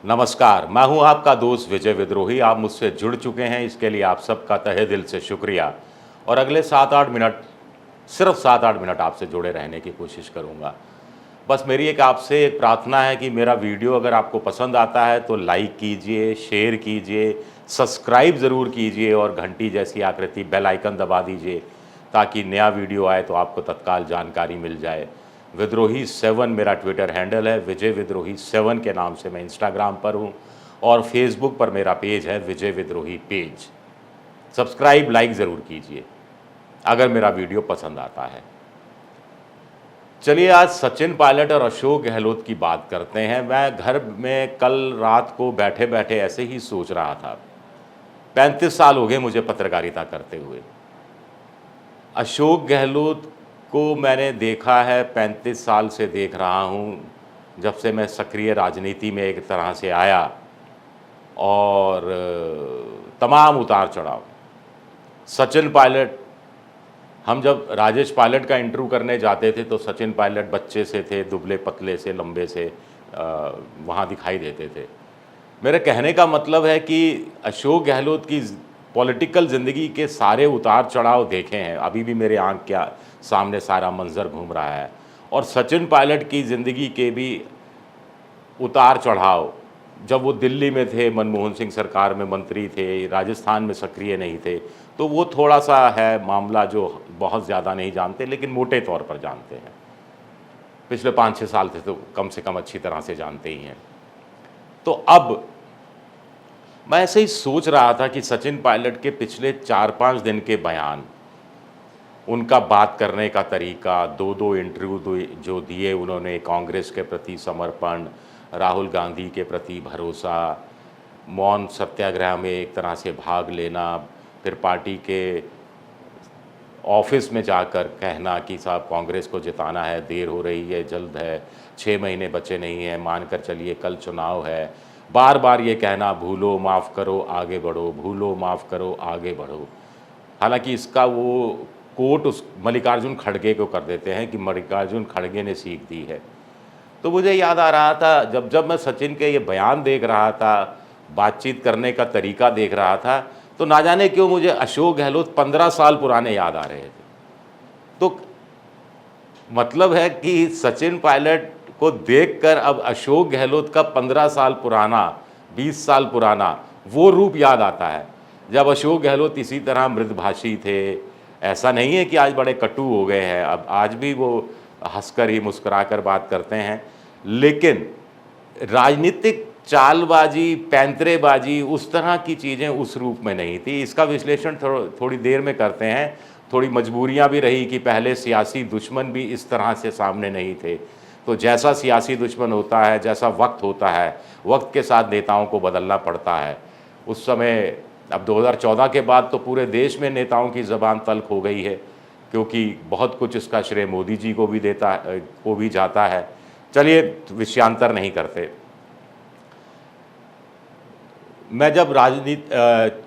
नमस्कार, मैं हूं आपका दोस्त विजय विद्रोही। आप मुझसे जुड़ चुके हैं, इसके लिए आप सबका तहे दिल से शुक्रिया। और अगले 7-8 मिनट, सिर्फ 7-8 मिनट आपसे जुड़े रहने की कोशिश करूंगा। बस मेरी आपसे एक प्रार्थना है कि मेरा वीडियो अगर आपको पसंद आता है तो लाइक कीजिए, शेयर कीजिए, सब्सक्राइब ज़रूर कीजिए और घंटी जैसी आकृति बेल आइकन दबा दीजिए ताकि नया वीडियो आए तो आपको तत्काल जानकारी मिल जाए। विद्रोही 7 मेरा ट्विटर हैंडल है, विजय विद्रोही 7 के नाम से मैं इंस्टाग्राम पर हूँ और फेसबुक पर मेरा पेज है विजय विद्रोही पेज। सब्सक्राइब लाइक ज़रूर कीजिए अगर मेरा वीडियो पसंद आता है। चलिए आज सचिन पायलट और अशोक गहलोत की बात करते हैं। मैं घर में कल रात को बैठे बैठे ऐसे ही सोच रहा था। 35 साल हो गए मुझे पत्रकारिता करते हुए। अशोक गहलोत को मैंने देखा है, 35 साल से देख रहा हूँ, जब से मैं सक्रिय राजनीति में एक तरह से आया। और तमाम उतार चढ़ाव। सचिन पायलट, हम जब राजेश पायलट का इंटरव्यू करने जाते थे तो सचिन पायलट बच्चे से थे, दुबले पतले से, लंबे से वहाँ दिखाई देते थे। मेरे कहने का मतलब है कि अशोक गहलोत की पॉलिटिकल ज़िंदगी के सारे उतार चढ़ाव देखे हैं। अभी भी मेरे आँख के सामने सारा मंजर घूम रहा है। और सचिन पायलट की ज़िंदगी के भी उतार चढ़ाव, जब वो दिल्ली में थे, मनमोहन सिंह सरकार में मंत्री थे, राजस्थान में सक्रिय नहीं थे, तो वो थोड़ा सा है मामला जो बहुत ज़्यादा नहीं जानते लेकिन मोटे तौर पर जानते हैं। पिछले 5-6 साल थे तो कम से कम अच्छी तरह से जानते ही हैं। तो अब मैं ऐसे ही सोच रहा था कि सचिन पायलट के पिछले 4-5 दिन के बयान, उनका बात करने का तरीका, 2-2 इंटरव्यू जो दिए उन्होंने, कांग्रेस के प्रति समर्पण, राहुल गांधी के प्रति भरोसा, मौन सत्याग्रह में एक तरह से भाग लेना, फिर पार्टी के ऑफिस में जाकर कहना कि साहब कांग्रेस को जिताना है, देर हो रही है, जल्द है, 6 महीने बचे नहीं हैं, मानकर चलिए कल चुनाव है। बार बार ये कहना, भूलो माफ़ करो आगे बढ़ो, भूलो माफ़ करो आगे बढ़ो। हालांकि इसका वो कोट उस मल्लिकार्जुन खड़गे को कर देते हैं कि मल्लिकार्जुन खड़गे ने सीख दी है। तो मुझे याद आ रहा था, जब जब मैं सचिन के ये बयान देख रहा था, बातचीत करने का तरीका देख रहा था, तो ना जाने क्यों मुझे अशोक गहलोत 15 साल पुराने याद आ रहे थे। तो मतलब है कि सचिन पायलट को देखकर अब अशोक गहलोत का 15 साल पुराना, 20 साल पुराना वो रूप याद आता है, जब अशोक गहलोत इसी तरह मृदभाषी थे। ऐसा नहीं है कि आज बड़े कटु हो गए हैं, अब आज भी वो हंसकर ही मुस्कुराकर बात करते हैं, लेकिन राजनीतिक चालबाजी, पैंतरेबाजी, उस तरह की चीज़ें उस रूप में नहीं थी। इसका विश्लेषण थोड़ी देर में करते हैं। थोड़ी मजबूरियां भी रही कि पहले सियासी दुश्मन भी इस तरह से सामने नहीं थे। तो जैसा सियासी दुश्मन होता है, जैसा वक्त होता है, वक्त के साथ नेताओं को बदलना पड़ता है। उस समय, अब 2014 के बाद तो पूरे देश में नेताओं की ज़बान तल्ख हो गई है, क्योंकि बहुत कुछ इसका श्रेय मोदी जी को भी जाता है। चलिए विषयांतर नहीं करते। मैं जब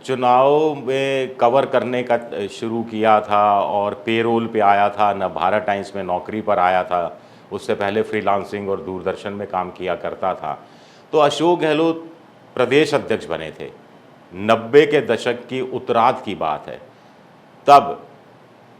चुनाव में कवर करने का शुरू किया था और पेरोल पे आया था, न भारत टाइम्स में नौकरी पर आया था, उससे पहले फ्रीलांसिंग और दूरदर्शन में काम किया करता था, तो अशोक गहलोत प्रदेश अध्यक्ष बने थे। 90 के दशक की उत्तरार्ध की बात है। तब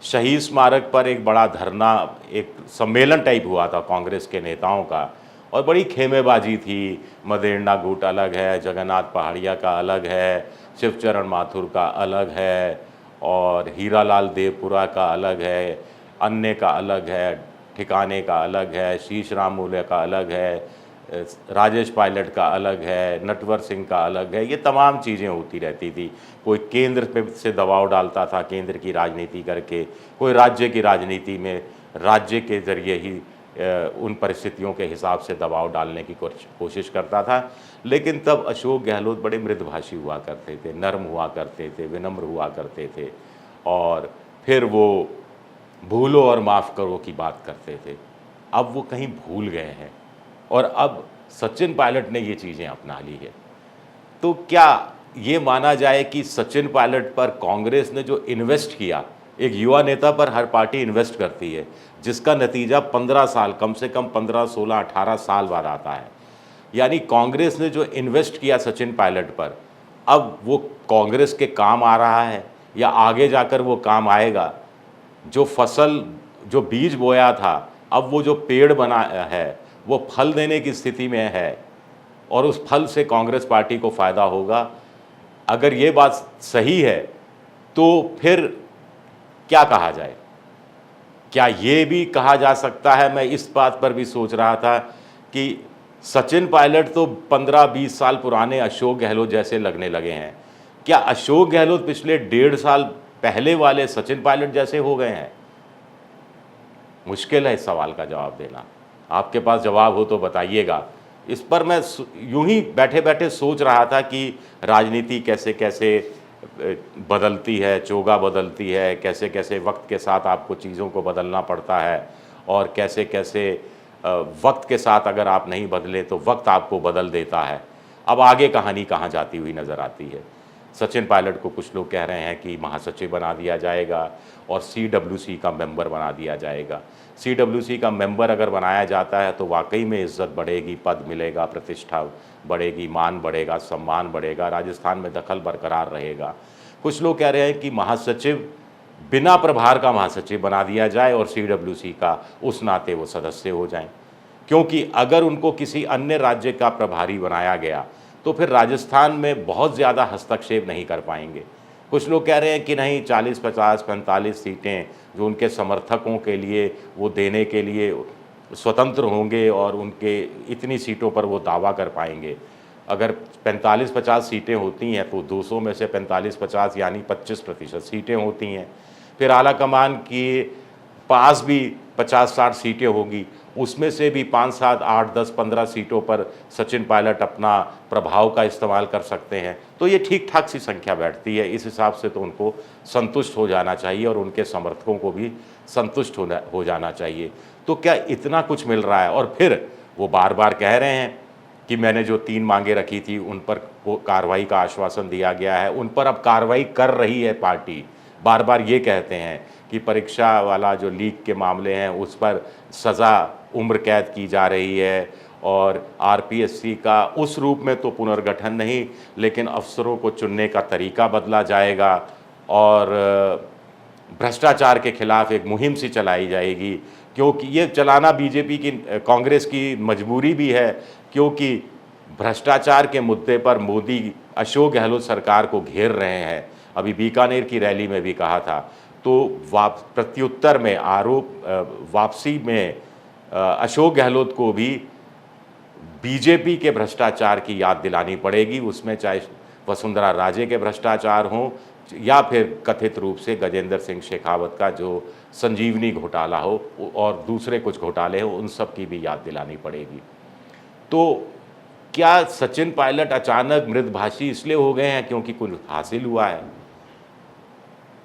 शहीद स्मारक पर एक बड़ा धरना, एक सम्मेलन टाइप हुआ था कांग्रेस के नेताओं का, और बड़ी खेमेबाजी थी। मदेरना गुट अलग है, जगन्नाथ पहाड़िया का अलग है, शिवचरण माथुर का अलग है, और हीरालाल देवपुरा का अलग है, अन्य का अलग है, ठिकाने का अलग है, शीश राम मूल्य का अलग है, राजेश पायलट का अलग है, नटवर सिंह का अलग है। ये तमाम चीज़ें होती रहती थी। कोई केंद्र पे से दबाव डालता था, केंद्र की राजनीति करके, कोई राज्य की राजनीति में राज्य के ज़रिए ही उन परिस्थितियों के हिसाब से दबाव डालने की कोशिश करता था। लेकिन तब अशोक गहलोत बड़े मृदभाषी हुआ करते थे, नर्म हुआ करते थे, विनम्र हुआ करते थे, और फिर वो भूलो और माफ़ करो की बात करते थे। अब वो कहीं भूल गए हैं और अब सचिन पायलट ने ये चीज़ें अपना ली है। तो क्या ये माना जाए कि सचिन पायलट पर कांग्रेस ने जो इन्वेस्ट किया, एक युवा नेता पर हर पार्टी इन्वेस्ट करती है, जिसका नतीजा 15 साल, कम से कम 15, 16, 18 साल बाद आता है। यानी कांग्रेस ने जो इन्वेस्ट किया सचिन पायलट पर, अब वो कांग्रेस के काम आ रहा है या आगे जाकर वो काम आएगा? जो फसल, जो बीज बोया था, अब वो जो पेड़ बना है वो फल देने की स्थिति में है और उस फल से कांग्रेस पार्टी को फ़ायदा होगा। अगर ये बात सही है तो फिर क्या कहा जाए? क्या ये भी कहा जा सकता है, मैं इस बात पर भी सोच रहा था कि सचिन पायलट तो 15-20 साल पुराने अशोक गहलोत जैसे लगने लगे हैं। क्या अशोक गहलोत पिछले 1.5 साल पहले वाले सचिन पायलट जैसे हो गए हैं? मुश्किल है इस सवाल का जवाब देना। आपके पास जवाब हो तो बताइएगा। इस पर मैं यूं ही बैठे बैठे सोच रहा था कि राजनीति कैसे कैसे बदलती है, चोगा बदलती है, कैसे कैसे वक्त के साथ आपको चीज़ों को बदलना पड़ता है और कैसे कैसे वक्त के साथ अगर आप नहीं बदले तो वक्त आपको बदल देता है। अब आगे कहानी कहाँ जाती हुई नज़र आती है। सचिन पायलट को कुछ लोग कह रहे हैं कि महासचिव बना दिया जाएगा और CWC का मेंबर बना दिया जाएगा। CWC का मेंबर अगर बनाया जाता है तो वाकई में इज्जत बढ़ेगी, पद मिलेगा, प्रतिष्ठा बढ़ेगी, मान बढ़ेगा, सम्मान बढ़ेगा, राजस्थान में दखल बरकरार रहेगा। कुछ लोग कह रहे हैं कि महासचिव बिना प्रभार का महासचिव बना दिया जाए और CWC का उस नाते वो सदस्य हो जाएं, क्योंकि अगर उनको किसी अन्य राज्य का प्रभारी बनाया गया तो फिर राजस्थान में बहुत ज़्यादा हस्तक्षेप नहीं कर पाएंगे। कुछ लोग कह रहे हैं कि नहीं, 40, 50, 45 सीटें जो उनके समर्थकों के लिए वो देने के लिए स्वतंत्र होंगे और उनके इतनी सीटों पर वो दावा कर पाएंगे। अगर 45-50 सीटें होती हैं तो 200 में से 45-50 यानी 25% सीटें होती हैं। फिर आला कमान के पास भी 50-60 सीटें होगी, उसमें से भी 5, 7, 8, 10, 15 सीटों पर सचिन पायलट अपना प्रभाव का इस्तेमाल कर सकते हैं। तो ये ठीक ठाक सी संख्या बैठती है। इस हिसाब से तो उनको संतुष्ट हो जाना चाहिए और उनके समर्थकों को भी संतुष्ट हो जाना चाहिए। तो क्या इतना कुछ मिल रहा है? और फिर वो बार बार कह रहे हैं कि मैंने जो 3 मांगें रखी थी उन पर वो कार्रवाई का आश्वासन दिया गया है, उन पर अब कार्रवाई कर रही है पार्टी। बार बार ये कहते हैं कि परीक्षा वाला जो लीक के मामले हैं उस पर सज़ा उम्र कैद की जा रही है और RPSC का उस रूप में तो पुनर्गठन नहीं, लेकिन अफसरों को चुनने का तरीका बदला जाएगा और भ्रष्टाचार के खिलाफ एक मुहिम सी चलाई जाएगी, क्योंकि ये चलाना बीजेपी की, कांग्रेस की मजबूरी भी है, क्योंकि भ्रष्टाचार के मुद्दे पर मोदी अशोक गहलोत सरकार को घेर रहे हैं। अभी बीकानेर की रैली में भी कहा था। तो प्रत्युत्तर में वापसी में अशोक गहलोत को भी बीजेपी के भ्रष्टाचार की याद दिलानी पड़ेगी, उसमें चाहे वसुंधरा राजे के भ्रष्टाचार हों या फिर कथित रूप से गजेंद्र सिंह शेखावत का जो संजीवनी घोटाला हो और दूसरे कुछ घोटाले हो, उन सब की भी याद दिलानी पड़ेगी। तो क्या सचिन पायलट अचानक मृदभाषी इसलिए हो गए हैं क्योंकि कुछ हासिल हुआ है?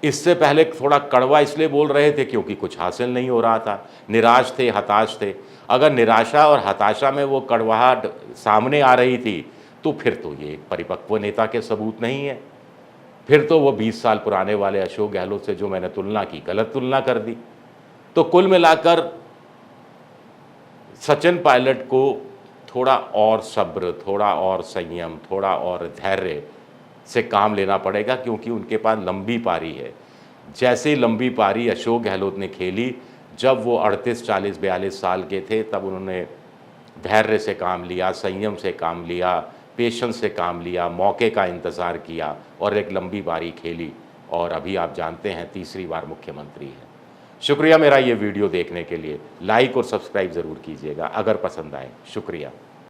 इससे पहले थोड़ा कड़वा इसलिए बोल रहे थे क्योंकि कुछ हासिल नहीं हो रहा था, निराश थे, हताश थे। अगर निराशा और हताशा में वो कड़वाहट सामने आ रही थी तो फिर तो ये परिपक्व नेता के सबूत नहीं है। फिर तो वो 20 साल पुराने वाले अशोक गहलोत से जो मैंने तुलना की, गलत तुलना कर दी। तो कुल मिलाकर सचिन पायलट को थोड़ा और सब्र, थोड़ा और संयम, थोड़ा और धैर्य से काम लेना पड़ेगा, क्योंकि उनके पास लंबी पारी है। जैसे लंबी पारी अशोक गहलोत ने खेली, जब वो 38, 40, 42 साल के थे, तब उन्होंने धैर्य से काम लिया, संयम से काम लिया, पेशेंस से काम लिया, मौके का इंतज़ार किया और एक लंबी पारी खेली और अभी आप जानते हैं तीसरी बार मुख्यमंत्री हैं। शुक्रिया मेरा ये वीडियो देखने के लिए। लाइक और सब्सक्राइब ज़रूर कीजिएगा अगर पसंद आए। शुक्रिया।